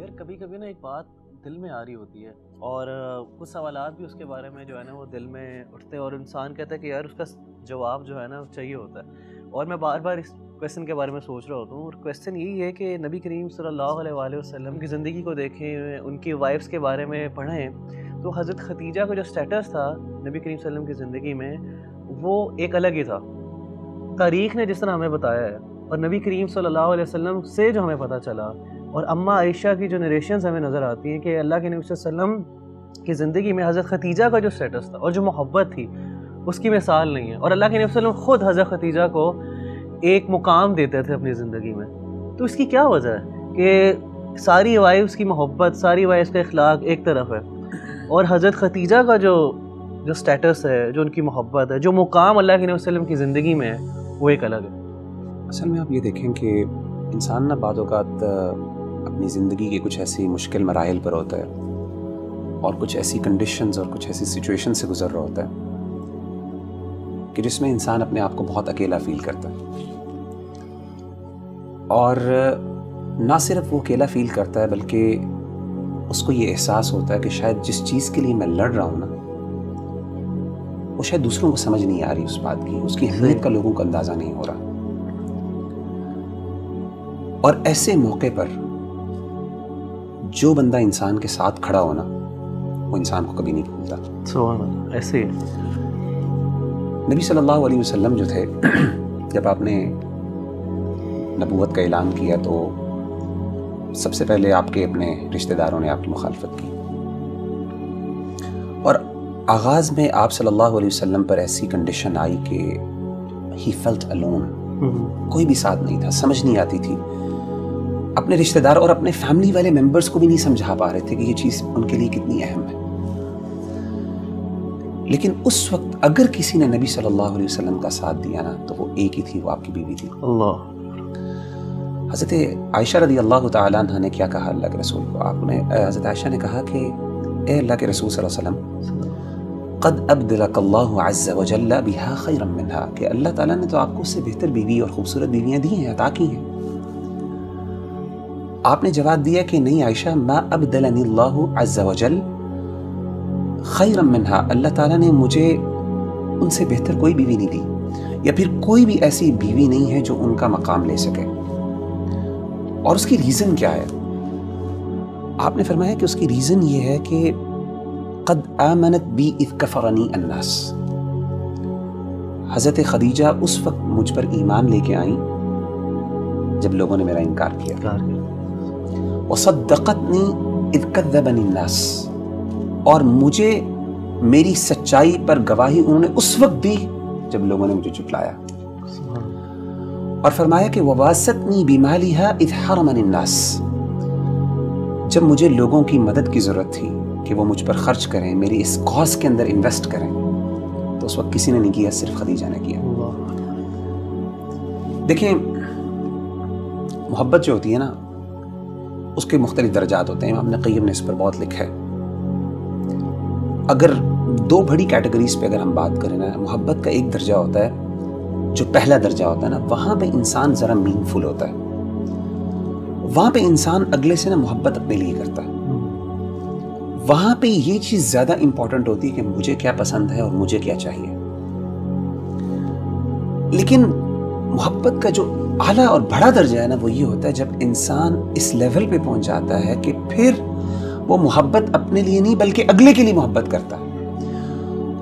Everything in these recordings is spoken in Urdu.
یار کبھی کبھی نا ایک بات دل میں آ رہی ہوتی ہے اور کچھ سوالات بھی اس کے بارے میں جو ہے نا وہ دل میں اٹھتے ہیں اور انسان کہتا ہے کہ یار اس کا جواب جو ہے نا چاہیے ہوتا ہے. اور میں بار بار اس کویسچن کے بارے میں سوچ رہا ہوتا ہوں اور کویسچن یہی ہے کہ نبی کریم صلی اللہ علیہ وآلہ وسلم کی زندگی کو دیکھیں, ان کی وائفس کے بارے میں پڑھیں تو حضرت خدیجہ کا جو سٹیٹس تھا نبی کریم صلی اللہ علیہ وسلم کی زندگی میں وہ ایک الگ ہی تھا. تاریخ نے جس طرح ہمیں بتایا ہے اور نبی کریم صلی اللہ علیہ وسلم سے جو ہمیں پتہ چلا اور اماں عائشہ کی جو نریشنز ہمیں نظر آتی ہیں کہ اللہ کے نبی صلی اللہ علیہ وسلم کی زندگی میں حضرت خدیجہ کا جو سٹیٹس تھا اور جو محبت تھی اس کی مثال نہیں ہے. اور اللہ کے نبی صلی اللہ علیہ وسلم خود حضرت خدیجہ کو ایک مقام دیتے تھے اپنی زندگی میں. تو اس کی کیا وجہ ہے کہ ساری وائفس کی محبت, ساری وائفس کا اخلاق ایک طرف ہے اور حضرت خدیجہ کا جو سٹیٹس ہے, جو ان کی محبت ہے, جو مقام اللہ کے نبی صلی اللہ علیہ وسلم کی زندگی میں ہے وہ ایک الگ ہے. اصل میں آپ یہ دیکھیں کہ انسان نہ بعض اوقات اپنی زندگی کے کچھ ایسی مشکل مراحل پر ہوتا ہے اور کچھ ایسی کنڈیشنز اور کچھ ایسی سچویشن سے گزر رہا ہوتا ہے کہ جس میں انسان اپنے آپ کو بہت اکیلا فیل کرتا ہے. اور نہ صرف وہ اکیلا فیل کرتا ہے بلکہ اس کو یہ احساس ہوتا ہے کہ شاید جس چیز کے لیے میں لڑ رہا ہوں نا وہ شاید دوسروں کو سمجھ نہیں آ رہی اس بات کی, اس کی اہمیت کا لوگوں کو اندازہ نہیں ہو رہا. اور ایسے موقع پر جو بندہ انسان کے ساتھ کھڑا ہونا وہ انسان کو کبھی نہیں بھولتا. سبحان اللہ. ایسے نبی صلی اللہ علیہ وسلم جو تھے جب آپ نے نبوت کا اعلان کیا تو سب سے پہلے آپ کے اپنے رشتہ داروں نے آپ کی مخالفت کی اور آغاز میں آپ صلی اللہ علیہ وسلم پر ایسی کنڈیشن آئی کہ ہی فیلٹ الون, کوئی بھی ساتھ نہیں تھا, سمجھ نہیں آتی تھی. اپنے رشتہ دار اور اپنے فیملی والے ممبرز کو بھی نہیں سمجھا پا رہے تھے کہ یہ چیز ان کے لیے کتنی اہم ہے. لیکن اس وقت اگر کسی نے نبی صلی اللہ علیہ وسلم کا ساتھ دیا نا تو وہ ایک ہی تھی, وہ آپ کی بیوی تھی. اللہ. حضرت عائشہ رضی اللہ تعالیٰ عنہ نے کیا کہا اللہ کے رسول کو؟ آپ نے حضرت عائشہ نے کہا کہ اے اللہ کے رسول صلی اللہ علیہ وسلم قد ابدلک اللہ عز وجل بها خیرا منها, کہ اللہ تعالیٰ نے تو آپ کو اس سے بہتر بیوی اور خوبصورت بیویاں دی ہیں, عطا کی ہیں. آپ نے جواب دیا کہ نہیں عائشہ, ما ابدلنی اللہ عز وجل خیرا منها, اللہ تعالیٰ نے مجھے ان سے بہتر کوئی بیوی نہیں دی یا پھر کوئی بھی ایسی بیوی نہیں ہے جو ان کا مقام لے سکے. اور اس کی ریزن کیا ہے؟ آپ نے فرمایا کہ اس کی ریزن یہ ہے کہ قد آمنت بی اذ کفرنی الناس, حضرت خدیجہ اس وقت مجھ پر ایمان لے کے آئیں جب لوگوں نے میرا انکار کیا. وصدقتنی اذ کذبنی الناس, اور مجھے میری سچائی پر گواہی انہوں نے اس وقت دی جب لوگوں نے مجھے جھٹلایا. اور فرمایا کہ وواستنی بمالها اذ حرمنی الناس, جب مجھے لوگوں کی مدد کی ضرورت تھی کہ وہ مجھ پر خرچ کریں, میری اس کاز کے اندر انویسٹ کریں, تو اس وقت کسی نے نہیں کیا, صرف خدیجہ نے کیا. دیکھیں محبت جو ہوتی ہے نا اس کے مختلف درجات ہوتے ہیں. امام ابن قیم نے اس پر بہت لکھا ہے. اگر دو بڑی کیٹیگریز پہ اگر ہم بات کریں نا, محبت کا ایک درجہ ہوتا ہے جو پہلا درجہ ہوتا ہے نا, وہاں پہ انسان ذرا میننگ فل ہوتا ہے, وہاں پہ انسان اگلے سے نا محبت اپنے لیے کرتا ہے. وہاں پہ یہ چیز زیادہ امپورٹنٹ ہوتی ہے کہ مجھے کیا پسند ہے اور مجھے کیا چاہیے. لیکن محبت کا جو اعلیٰ اور بڑا درجہ ہے نا وہ یہ ہوتا ہے جب انسان اس لیول پہ پہنچ جاتا ہے کہ پھر وہ محبت اپنے لیے نہیں بلکہ اگلے کے لیے محبت کرتا ہے.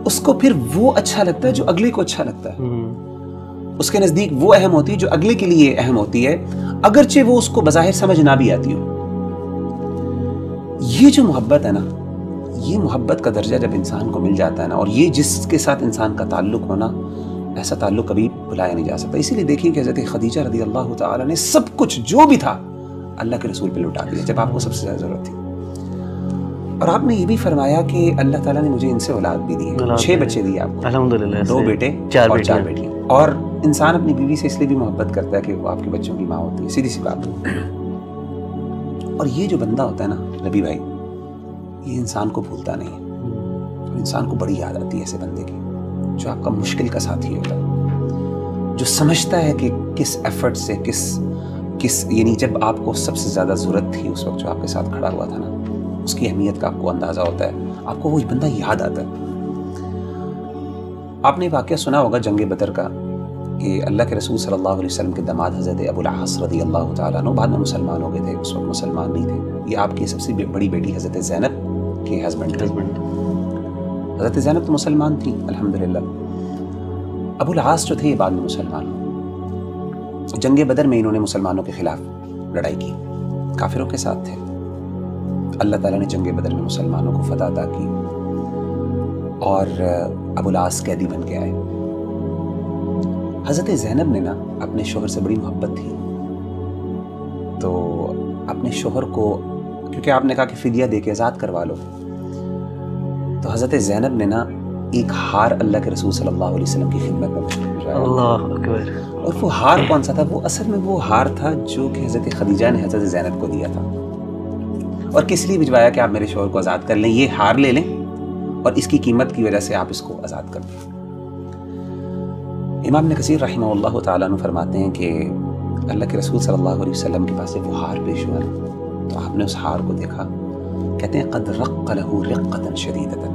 اس کو پھر وہ اچھا لگتا ہے جو اگلے کو اچھا لگتا ہے. اس کے نزدیک وہ اہم ہوتی ہے جو اگلے کے لیے اہم ہوتی ہے, اگرچہ وہ اس کو بظاہر سمجھ نہ بھی آتی ہو. یہ جو محبت ہے نا, یہ محبت کا درجہ جب انسان کو مل جاتا ہے نا, اور یہ جس کے ساتھ انسان کا تعلق ہونا, ایسا تعلق کبھی بھلایا نہیں جا سکتا. اسی لیے دیکھیں کہ حضرت خدیجہ رضی اللہ تعالیٰ نے سب کچھ جو بھی تھا اللہ کے رسول پہ لوٹا دیا جب آپ کو سب سے زیادہ ضرورت تھی. اور آپ نے یہ بھی فرمایا کہ اللہ تعالیٰ نے مجھے ان سے اولاد بھی دی ہے, 6 بچے دیے آپ کو, الحمدللہ, 2 بیٹے اور 4 بیٹیاں. اور انسان اپنی بیوی سے اس لیے بھی محبت کرتا ہے کہ وہ آپ کے بچوں کی ماں ہوتی ہے, سیدھی سی بات. اور یہ جو بندہ ہوتا ہے نا نبی بھائی, یہ انسان کو بھولتا نہیں ہے. انسان کو بڑی یاد آتی ہے ایسے بندے کی جو آپ کا مشکل کا ساتھی ہوتا ہے, جو سمجھتا ہے کہ کس ایفرٹ سے, کس کس یعنی جب آپ کو سب سے زیادہ ضرورت تھی اس وقت جو آپ کے ساتھ کھڑا ہوا تھا نا، اس کی اہمیت کا آپ کو اندازہ ہوتا ہے، آپ کو وہ بندہ یاد آتا ہے۔ آپ نے واقعہ سنا ہوگا جنگ بدر کا کہ اللہ کے رسول صلی اللہ علیہ وسلم کے داماد حضرت ابو العاص رضی اللہ تعالیٰ عنہ بعد میں مسلمان ہو گئے تھے، اس وقت مسلمان نہیں تھے۔ یہ آپ کی سب سے بڑی بیٹی حضرت زینب کے ہسبینڈ تھے۔ حضرت زینب تو مسلمان تھی الحمدللہ، ابو العاص جو تھے یہ بعد میں مسلمان ہوئے۔ جنگ بدر میں انہوں نے مسلمانوں کے خلاف لڑائی کی، کافروں کے ساتھ تھے۔ اللہ تعالیٰ نے جنگ بدر میں مسلمانوں کو فتح عطا کی اور ابو العاص قیدی بن کے آئے۔ حضرت زینب نے نا اپنے شوہر سے بڑی محبت تھی، تو اپنے شوہر کو کیونکہ آپ نے کہا کہ فدیہ دے کے آزاد کروا لو، تو حضرت زینب نے نا ایک ہار اللہ کے رسول صلی اللہ علیہ وسلم کی خدمت میں بھیجا۔ اللہ اکبر۔ اور وہ ہار کون سا تھا؟ وہ اصل میں وہ ہار تھا جو کہ حضرت خدیجہ نے حضرت زینب کو دیا تھا، اور کس لیے بھجوایا کہ آپ میرے شوہر کو آزاد کر لیں، یہ ہار لے لیں اور اس کی قیمت کی وجہ سے آپ اس کو آزاد کر دیں۔ امام ابن کثیر رحمہ اللہ تعالیٰ عنہ فرماتے ہیں کہ اللہ کے رسول صلی اللہ علیہ وسلم کے پاس وہ ہار پیش ہوا تو آپ نے اس ہار کو دیکھا، کہتے ہیں قد رق لہ رقۃ شدیدۃ،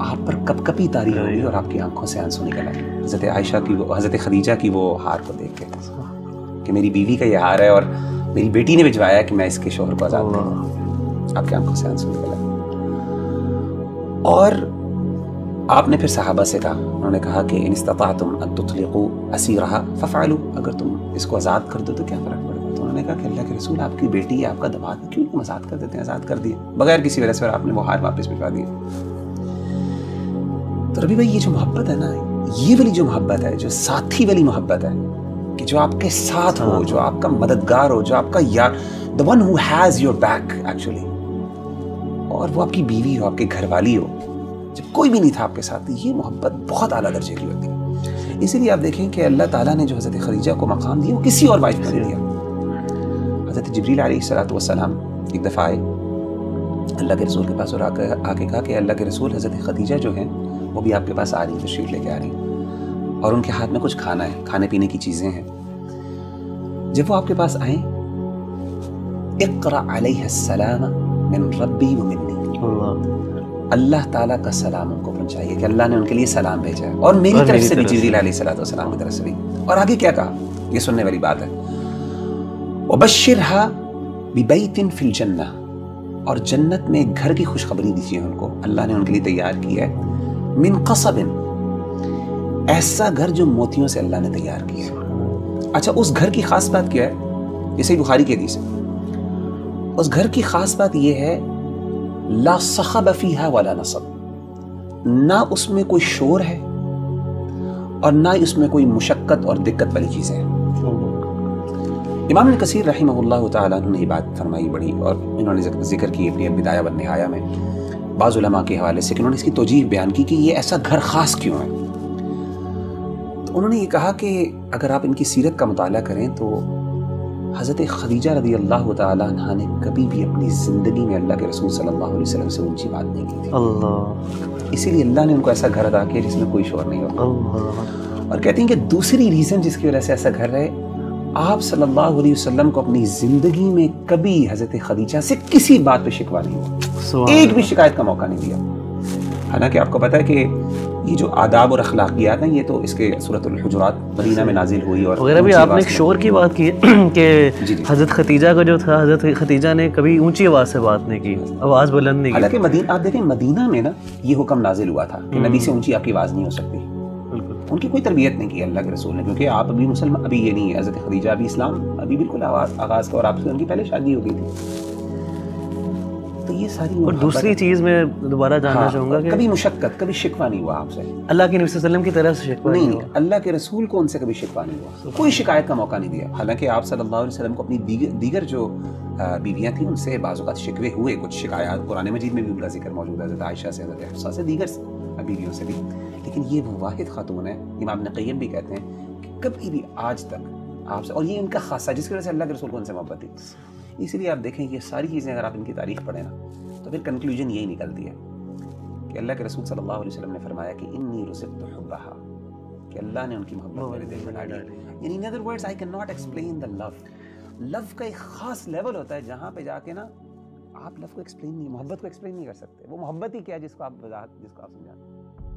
آپ پر کپ کپی طاری ہوئی اور آپ کی آنکھوں سے آنسو نکل آئے حضرت عائشہ کی حضرت خدیجہ کی وہ ہار کو دیکھ کے کہ میری بیوی کا یہ ہار ہے اور میری بیٹی نے بھجوایا کہ میں اس کے شوہر کو آزاد کروں۔ آپ کی آنکھوں سے آنسو نکل آئے۔ اور آپ نے پھر صحابہ سے کہا، انہوں نے کہا کہ ان استطعتم ان تطلقوا اسیرھا ففعلوا، اگر تم اس کو آزاد کر دو تو کیا فرق پڑے گا؟ تو انہوں نے کہا کہ اللہ کے رسول آپ کی بیٹی ہے، آپ کا داماد ہے، کیوں تم آزاد کر دیتے ہیں؟ آزاد کر دیے بغیر کسی وجہ سے، اور آپ نے وہ ہار واپس بھجوا دیے۔ تو ربی بھائی یہ جو محبت ہے نا، یہ والی جو محبت ہے، جو ساتھی والی محبت ہے کہ جو آپ کے ساتھ ہو، جو آپ کا مددگار ہو، جو آپ کا یار، the one who has your back actually، اور وہ آپ کی بیوی ہو، آپ کے گھر والی ہو، جب کوئی بھی نہیں تھا آپ کے ساتھ، یہ محبت بہت اعلیٰ درجے کی ہوتی ہے۔ اسی لیے آپ دیکھیں کہ اللہ تعالیٰ نے جو حضرت خدیجہ کو مقام دیا وہ کسی اور وائف کو نہیں دیا۔ حضرت جبریل علیہ السلام ایک دفعہ آئے اللہ کے رسول کے پاس اور آ کے کہا کہ اللہ کے رسول حضرت خدیجہ جو ہیں وہ بھی آپ کے پاس آ رہی ہیں، تشریف لے کے آ رہی ہیں، اور ان کے ہاتھ میں کچھ کھانا ہے، کھانے پینے کی چیزیں ہیں۔ جب وہ آپ کے پاس آئیں، اقرأ علیہ السلام من ربی و منی، اللہ تعالیٰ کا سلام ان کو پہنچائیے کہ اللہ نے ان کے لیے سلام بھیجا ہے، اور میری طرف سے بھی جبریل علیہ السلام کی طرف سے بھی۔ اور آگے کیا کہا، یہ سننے والی بات ہے، وبشرھا ببیت فی الجنہ، اور جنت میں ایک گھر کی خوشخبری دیجیے ان کو، اللہ نے ان کے لیے تیار کیا ہے، من قصب، ایسا گھر جو موتیوں سے اللہ نے تیار کیا ہے۔ اچھا، اس گھر کی خاص بات کیا ہے؟ یہ صحیح بخاری کی حدیث ہے۔ اس گھر کی خاص بات یہ ہے لا صخب فیہا ولا نصب، نہ اس میں کوئی شور ہے اور نہ اس میں کوئی مشقت اور دقت والی چیزیں ہیں۔ امام ابن کثیر رحمہ اللہ تعالیٰ نے یہ بات فرمائی بڑی، اور انہوں نے ذکر کی اپنی بدایہ والنہایہ میں بعض علماء کے حوالے سے کہ انہوں نے اس کی توجیہ بیان کی کہ یہ ایسا گھر خاص کیوں ہے۔ تو انہوں نے یہ کہا کہ اگر آپ ان کی سیرت کا مطالعہ کریں تو حضرت خدیجہ رضی اللہ تعالیٰ عنہ نے کبھی بھی اپنی زندگی میں اللہ کے رسول صلی اللہ علیہ وسلم سے اونچی بات نہیں کی تھی، اللہ، اسی لیے اللہ نے ان کو ایسا گھر عطا کیا جس میں کوئی شور نہیں ہوتا۔ اور کہتے ہیں کہ دوسری ریزن جس کی وجہ سے ایسا گھر ہے، آپ صلی اللہ علیہ وسلم کو اپنی زندگی میں کبھی حضرت خدیجہ سے کسی بات پہ شکوہ نہیں ہوا، ایک بھی شکایت کا موقع نہیں دیا۔ حالانکہ آپ کو پتہ ہے کہ یہ جو آداب اور اخلاقیات ہیں یہ تو اس کے سورۃ الحجرات مدینہ میں نازل ہوئی، اور وغیرہ بھی آپ نے ایک شور کی بات کی کہ حضرت خدیجہ کا جو تھا، حضرت خدیجہ نے کبھی اونچی آواز سے بات نہیں کی، آواز بلند نہیں کی۔ حالانکہ آپ دیکھیں مدینہ میں نا یہ حکم نازل ہوا تھا کہ نبی سے اونچی آپ کی آواز نہیں ہو سکتی، ان کی کوئی تربیت نہیں کی اللہ کے رسول نے، کیونکہ آپ ابھی مسلمان، ابھی یہ نہیں ہے، حضرت خدیجہ ابھی اسلام ابھی بالکل آغاز کا، اور آپ سے ان کی پہلے شادی ہو گئی تھی۔ تو یہ ساری، اور دوسری چیز میں دوبارہ جاننا چاہوں گا کہ کبھی مشقت، کبھی شکوہ نہیں ہوا آپ سے، اللہ کے نبی صلی اللہ علیہ وسلم کی طرف سے شکوہ نہیں ہوا، اللہ کے رسول کو ان سے کبھی شکوہ نہیں ہوا، کوئی شکایت کا موقع نہیں دیا۔ حالانکہ آپ صلی اللہ علیہ وسلم کو اپنی دیگر جو بیویاں تھیں ان سے بعض اوقات شکوے ہوئے، کچھ شکایات قرآن مجید میں بھی ان کا ذکر موجود ہے، حضرت عائشہ سے، حضرت حفصہ سے، دیگر بیویوں سے بھی، لیکن یہ وہ واحد خاتون ہے، امام ابن قیم بھی کہتے ہیں کہ کبھی بھی آج تک آپ سے، اور یہ ان کا خاصہ جس کی وجہ سے اللہ کے رسول کو ان سے محبت تھی۔ اسی لیے آپ دیکھیں یہ ساری چیزیں اگر آپ ان کی تاریخ پڑھیں نا تو پھر کنکلوژن یہی نکلتی ہے کہ اللہ کے رسول صلی اللہ علیہ وسلم نے فرمایا کہ انی رزقت حبھا، کہ اللہ نے ان کی محبت میرے دل میں ڈالی. In other words, I cannot explain the love. لو کا ایک خاص لیول ہوتا ہے جہاں پہ جا کے نا آپ لو کو ایکسپلین نہیں, محبت کو ایکسپلین نہیں کر سکتے. وہ محبت ہی کیا جس کو آپ سمجھاتے ہیں.